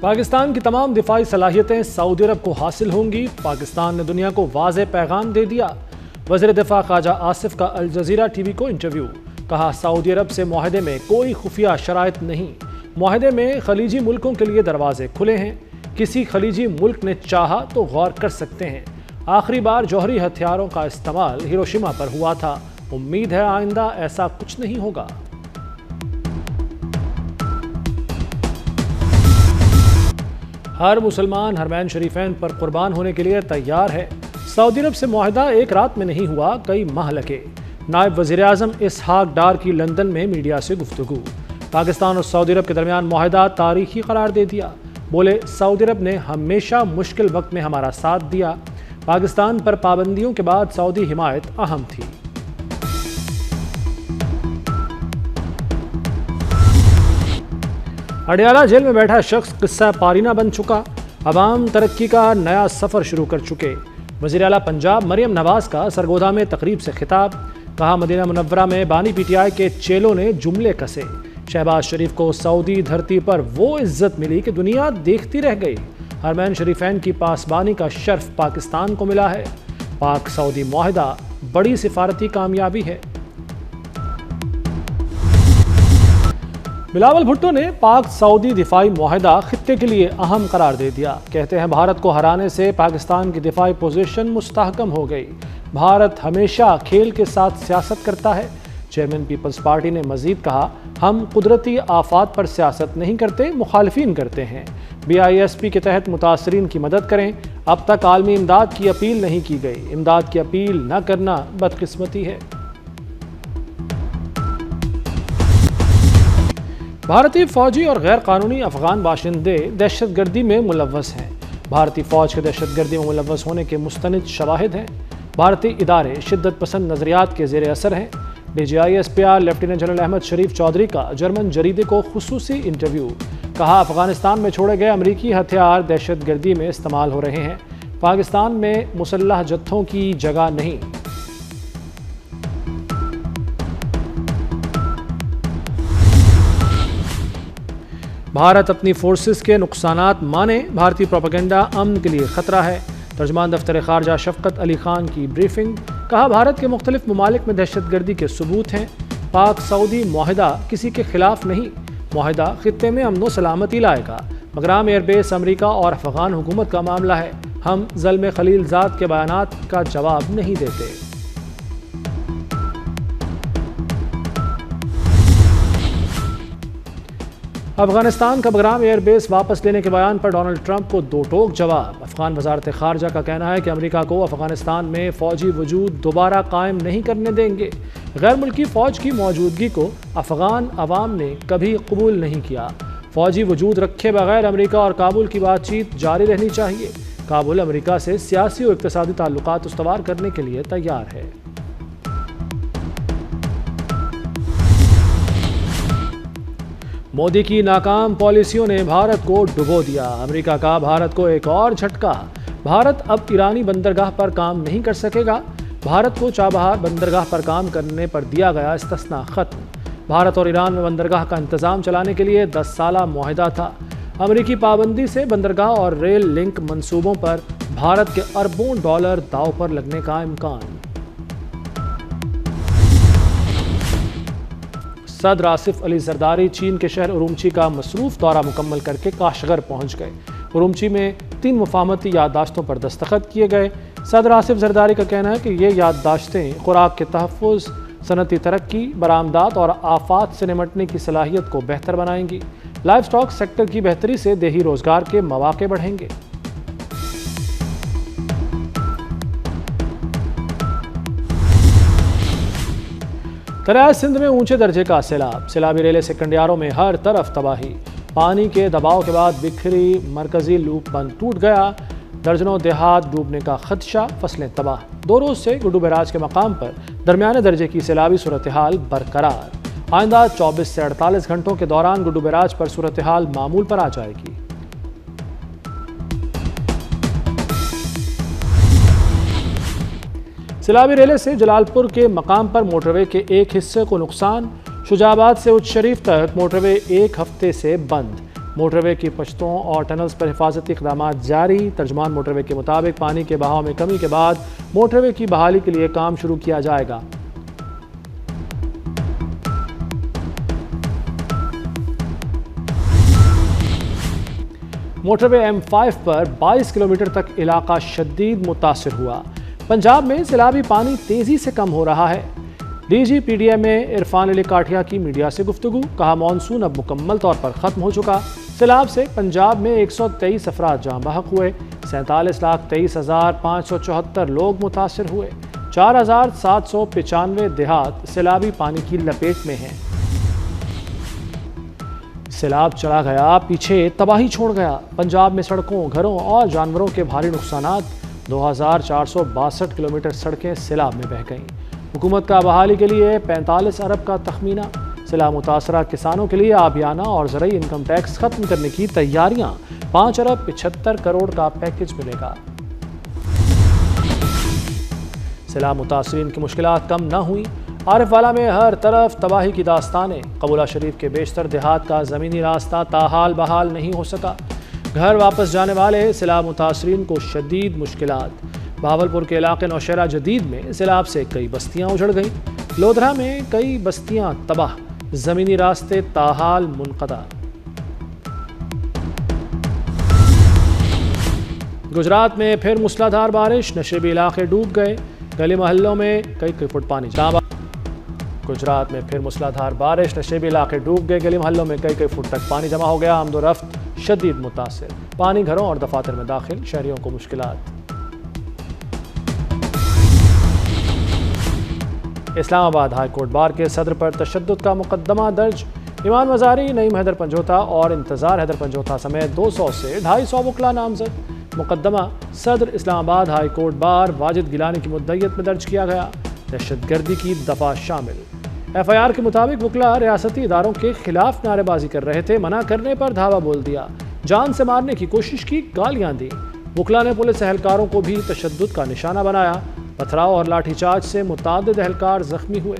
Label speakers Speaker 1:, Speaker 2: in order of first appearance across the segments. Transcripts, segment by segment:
Speaker 1: पाकिस्तान की तमाम दिफाई सलाहियतें सऊदी अरब को हासिल होंगी। पाकिस्तान ने दुनिया को वाज़ेह पैगाम दे दिया। वज़ीर दिफा ख्वाजा आसिफ का अल जज़ीरा टीवी को इंटरव्यू। कहा, सऊदी अरब से मुआहदे में कोई खुफिया शराइत नहीं। मुआहदे में खलीजी मुल्कों के लिए दरवाजे खुले हैं। किसी खलीजी मुल्क ने चाहा तो गौर कर सकते हैं। आखिरी बार जौहरी हथियारों का इस्तेमाल हिरोशिमा पर हुआ था। उम्मीद है आइंदा ऐसा कुछ नहीं होगा। हर मुसलमान हरमैन शरीफैन पर कुर्बान होने के लिए तैयार है। सऊदी अरब से मुआहदा एक रात में नहीं हुआ, कई माह लगे। नायब वज़ीर आज़म इसहाक डार की लंदन में मीडिया से गुफ्तगू। पाकिस्तान और सऊदी अरब के दरमियान मुआहदा तारीखी करार दे दिया। बोले, सऊदी अरब ने हमेशा मुश्किल वक्त में हमारा साथ दिया। पाकिस्तान पर पाबंदियों के बाद सऊदी हिमायत अहम थी। अडियाला जेल में बैठा शख्स किस्सा पारीना बन चुका। अवाम तरक्की का नया सफ़र शुरू कर चुके। वज़ीर आला पंजाब मरियम नवाज का सरगोदा में तकरीब से खिताब। कहा, मदीना मुनव्वरा में बानी पीटीआई के चेलों ने जुमले कसे। शहबाज शरीफ को सऊदी धरती पर वो इज्जत मिली कि दुनिया देखती रह गई। हरमैन शरीफैन की पासबानी का शर्फ पाकिस्तान को मिला है। पाक सऊदी मुआहदा बड़ी सिफारती कामयाबी है। बिलावल भुट्टो ने पाक सऊदी दिफाई मुआहदा खित्ते के लिए अहम करार दे दिया। कहते हैं, भारत को हराने से पाकिस्तान की दिफाई पोजीशन मुस्तहकम हो गई। भारत हमेशा खेल के साथ सियासत करता है। चेयरमैन पीपल्स पार्टी ने मजीद कहा, हम कुदरती आफात पर सियासत नहीं करते, मुखालिफिन करते हैं। BISP के तहत मुतासरीन की मदद करें। अब तक आलमी इमदाद की अपील नहीं की गई। इमदाद की अपील न करना बदकिस्मती है। भारतीय फौजी और गैर कानूनी अफगान बाशिंदे दहशतगर्दी में मुलव्वस हैं। भारतीय फौज के दहशतगर्दी में मुलव्वस होने के मुस्तनिद शवाहिद हैं। भारतीय इदारे शिद्दत पसंद नजरियात के जेर असर हैं। DGI SPR lieutenant general Ahmed Sharif Chaudhry का जर्मन जरीदे को खुसूसी इंटरव्यू। कहा, अफगानिस्तान में छोड़े गए अमरीकी हथियार दहशतगर्दी में इस्तेमाल हो रहे हैं। पाकिस्तान में मुसल्लह जत्थों की जगह नहीं। भारत अपनी फोर्सेस के नुकसानात माने, भारतीय प्रोपेगेंडा अमन के लिए खतरा है। तर्जमान दफ्तर खारजा शफकत अली खान की ब्रीफिंग। कहा, भारत के मुख्तलिफ ममालिक में दहशतगर्दी के सबूत हैं। पाक सऊदी मुआहदा किसी के खिलाफ नहीं। मुआहदा खित्ते में अमन व सलामती लाएगा। मगराम एयरबेस अमरीका और अफगान हुकूमत का मामला है। हम ज़ल्म खलीलजाद के बयानात का जवाब नहीं देते। अफगानिस्तान का बगराम एयरबेस वापस लेने के बयान पर डोनाल्ड ट्रंप को दो टोक जवाब। अफगान वजारत खारजा का कहना है कि अमेरिका को अफगानिस्तान में फौजी वजूद दोबारा कायम नहीं करने देंगे। गैर मुल्की फौज की मौजूदगी को अफगान अवाम ने कभी कबूल नहीं किया। फौजी वजूद रखे बगैर अमेरिका और काबुल की बातचीत जारी रहनी चाहिए। काबुल अमेरिका से सियासी और इक़्तिसादी ताल्लुकात उस्तवार करने के लिए तैयार है। मोदी की नाकाम पॉलिसियों ने भारत को डुबो दिया। अमेरिका का भारत को एक और झटका। भारत अब ईरानी बंदरगाह पर काम नहीं कर सकेगा। भारत को चाबहार बंदरगाह पर काम करने पर दिया गया इस्तिस्ना खत्म। भारत और ईरान में बंदरगाह का इंतजाम चलाने के लिए 10 साला मुआहदा था। अमेरिकी पाबंदी से बंदरगाह और रेल लिंक मंसूबों पर भारत के अरबों डॉलर दांव पर लगने का इम्कान। सदर आसिफ अली जरदारी चीन के शहर उरुमची का मसरूफ दौरा मुकम्मल करके काशगर पहुंच गए। उरुमची में 3 मुफाहमती याददाश्तों पर दस्तखत किए गए। सदर आसिफ जरदारी का कहना है कि ये याददाश्तें खुराक के तहफ़्फ़ुज़, सनती तरक्की, बरामदात और आफात से निमटने की सलाहियत को बेहतर बनाएंगी। लाइव स्टॉक सेक्टर की बेहतरी से देही रोजगार के मौके बढ़ेंगे। दरियाए सिंध में ऊंचे दर्जे का सैलाब। सैलाबी रेले से कंडियारों में हर तरफ तबाही। पानी के दबाव के बाद बिखरी मरकजी लूप बंद टूट गया। दर्जनों देहात डूबने का खदशा, फसलें तबाह। 2 रोज से गुड्डू बैराज के मकाम पर दरमियाने दर्जे की सैलाबी सूरत हाल बरकरार। आइंदा 24 से 48 घंटों के दौरान गुड्डू बैराज पर सूरत हाल मामूल पर आ जाएगी। सैलाबी रेले से जलालपुर के मकाम पर मोटरवे के एक हिस्से को नुकसान। शुजाबाद से उच्च शरीफ तक मोटरवे 1 हफ्ते से बंद। मोटरवे की पश्तों और टनल्स पर हिफाजती इक़दाम जारी। तर्जमान मोटरवे के मुताबिक पानी के बहाव में कमी के बाद मोटरवे की बहाली के लिए काम शुरू किया जाएगा। मोटरवे M5 पर 22 किलोमीटर तक इलाका शदीद मुतासिर हुआ। पंजाब में सैलाबी पानी तेजी से कम हो रहा है। DGPDM में इरफान अली काठिया की मीडिया से गुफ्तगू, कहा मॉनसून अब मुकम्मल तौर पर ख़त्म हो चुका। सैलाब से पंजाब में 123 अफराद जाँ बहक हुए। 47,23,574 लोग मुतासिर हुए। 4,795 देहात सैलाबी पानी की लपेट में हैं। सैलाब चला गया, पीछे तबाही छोड़ गया। पंजाब में सड़कों, घरों और जानवरों के भारी नुकसानात। 2,462 किलोमीटर सड़कें सैलाब में बह गईं। हुकूमत का बहाली के लिए 45 अरब का तखमीना। सैलाब मुतासरा किसानों के लिए आबियाना और ज़रूरी इनकम टैक्स खत्म करने की तैयारियां। 5 अरब 75 करोड़ का पैकेज मिलेगा। सैलाब मुतासरीन की मुश्किलात कम न हुई। आरिफवाला में हर तरफ तबाही की दास्तानें। कबूला शरीफ के बेशतर देहात का ज़मीनी रास्ता ताहाल बहाल नहीं हो सका। घर वापस जाने वाले सैलाब मुतासरीन को शदीद मुश्किलात। भावलपुर के इलाके नौशहरा जदीद में सैलाब से कई बस्तियां उजड़ गईं। लोधरा में कई बस्तियां तबाह, ज़मीनी रास्ते ताहाल मुनक़ता। गुजरात में फिर मूसलाधार बारिश, नशेबी इलाके डूब गए। गली मोहल्लों में कई फुट पानी जमा। गुजरात में फिर मूसलाधार बारिश, नशेबी इलाके डूब गए। गली मोहल्लों में कई फुट तक पानी जमा हो गया। आमदोरफ्त शदीद मुतासिर। पानी घरों और दफातर में दाखिल, शहरियों को मुश्किलात। इस्लामाबाद हाई कोर्ट बार के सदर पर तशद्दुद का मुकदमा दर्ज। इमान मज़ारी, नईम हैदर पंजोता और इंतज़ार हैदर पंजोता समेत 200 से 250 वकला नामजद। मुकदमा सदर Islamabad high court bar Wajid Gilani की मुद्दत में दर्ज किया गया। दहशतगर्दी की दफ़ा शामिल। FIR के मुताबिक वकला रियासती इदारों के खिलाफ नारेबाजी कर रहे थे। मना करने पर धावा बोल दिया, जान से मारने की कोशिश की, गालियां दी। वकला ने पुलिस एहलकारों को भी तशद्दुद का निशाना बनाया। पथराव और लाठीचार्ज से मुतादिद एहलकार जख्मी हुए।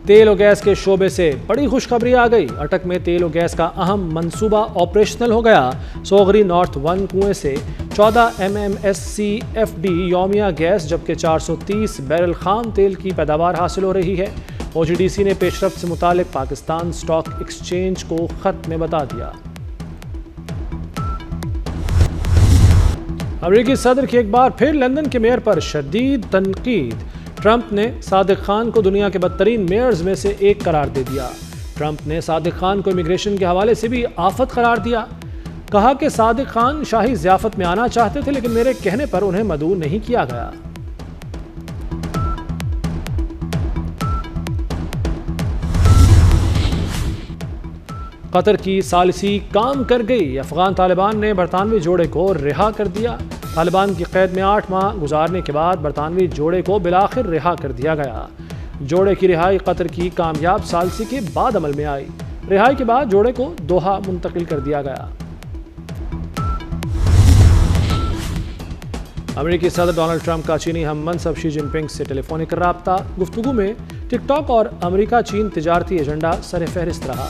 Speaker 1: तेल और गैस के शोबे से बड़ी खुशखबरी आ गई। अटक में तेल और गैस का अहम मंसूबा ऑपरेशनल हो गया। सोगरी नॉर्थ 1 कुएं से 14 MMSCFD योमिया गैस जबकि 430 बैरल खाम तेल की पैदावार हासिल हो रही है। OGDC ने पेशरफ्त से मुतालिक पाकिस्तान स्टॉक एक्सचेंज को खत में बता दिया। अमेरिकी सदर की एक बार फिर लंदन के मेयर पर शदीद तनकीद। ट्रंप ने सादिक खान को दुनिया के बदतरीन मेयर्स में से एक करार दे दिया। ट्रंप ने सादिक खान को इमिग्रेशन के हवाले से भी आफत करार दिया। कहा कि सादिक खान शाही ज़ियाफत में आना चाहते थे, लेकिन मेरे कहने पर उन्हें मदऊ नहीं किया गया। कतर की सालिसी काम कर गई। अफगान तालिबान ने बरतानवी जोड़े को रिहा कर दिया। तालिबान की कैद में 8 माह गुजारने के बाद बरतानवी जोड़े को बिलाखिर रिहा कर दिया गया। जोड़े की रिहाई कतर की कामयाब सालिसी के बाद अमल में आई। रिहाई के बाद जोड़े को दोहा मुंतकिल कर दिया गया। अमेरिकी सदर डोनाल्ड ट्रंप का चीनी हम मनसब शी जिनपिंग से टेलीफोनिक राब्ता। गुफ्तगू में टिकटॉक और अमेरिका चीन तिजारती एजेंडा सर फहरिस्त रहा।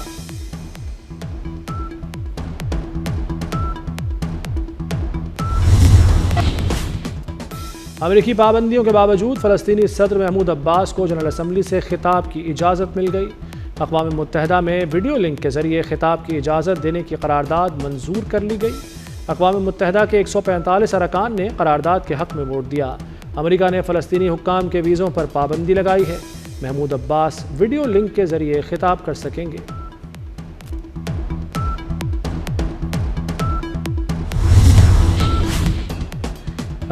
Speaker 1: अमेरिकी पाबंदियों के बावजूद फ़लस्तीनी सदर महमूद अब्बास को जनरल असम्बली से खिताब की इजाज़त मिल गई। अक़वाम मुत्तहिदा में वीडियो लिंक के ज़रिए खिताब की इजाज़त देने की करारदाद मंजूर कर ली गई। अक़वाम मुत्तहिदा के 145 अरकान ने करारदाद के हक़ में वोट दिया। अमेरिका ने फ़लस्तीनी हुक्काम के वीज़ों पर पाबंदी लगाई है। महमूद अब्बास वीडियो लिंक के ज़रिए खिताब कर सकेंगे।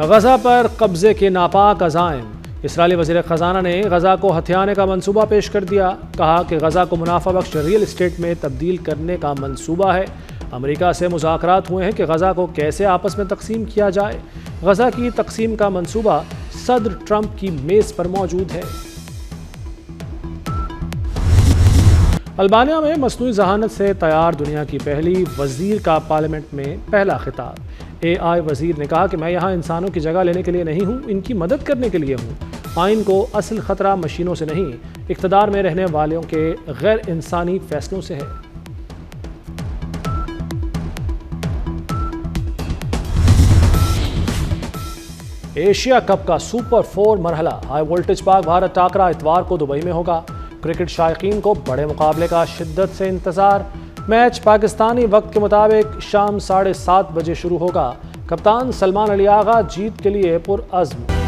Speaker 1: गज़ा पर कब्ज़े के नापाक अज़ाइम। इसराइली वज़ीर ख़ज़ाना ने गज़ा को हथियाने का मंसूबा पेश कर दिया। कहा कि गज़ा को मुनाफा बख्श रियल इस्टेट में तब्दील करने का मंसूबा है। अमेरिका से मुज़ाकरात हुए हैं कि गज़ा को कैसे आपस में तकसीम किया जाए। गज़ा की तकसीम का मंसूबा सदर ट्रंप की मेज़ पर मौजूद है। अल्बानिया में मसनूई ज़हानत से तैयार दुनिया की पहली वज़ीर का पार्लियामेंट में पहला खिताब। AI वजीर ने कहा कि मैं यहाँ इंसानों की जगह लेने के लिए नहीं हूँ, इनकी मदद करने के लिए हूँ। आइन को असल खतरा मशीनों से नहीं, इक़्तिदार में रहने वालों के गैर इंसानी फैसलों से है। एशिया कप का super 4 मरहला high voltage Pak Bharat टाकरा इतवार को दुबई में होगा। क्रिकेट शायकीन को बड़े मुकाबले का शिद्दत से इंतजार। मैच पाकिस्तानी वक्त के मुताबिक शाम 7:30 बजे शुरू होगा। कप्तान सलमान अली आगा जीत के लिए पुरअज़्म।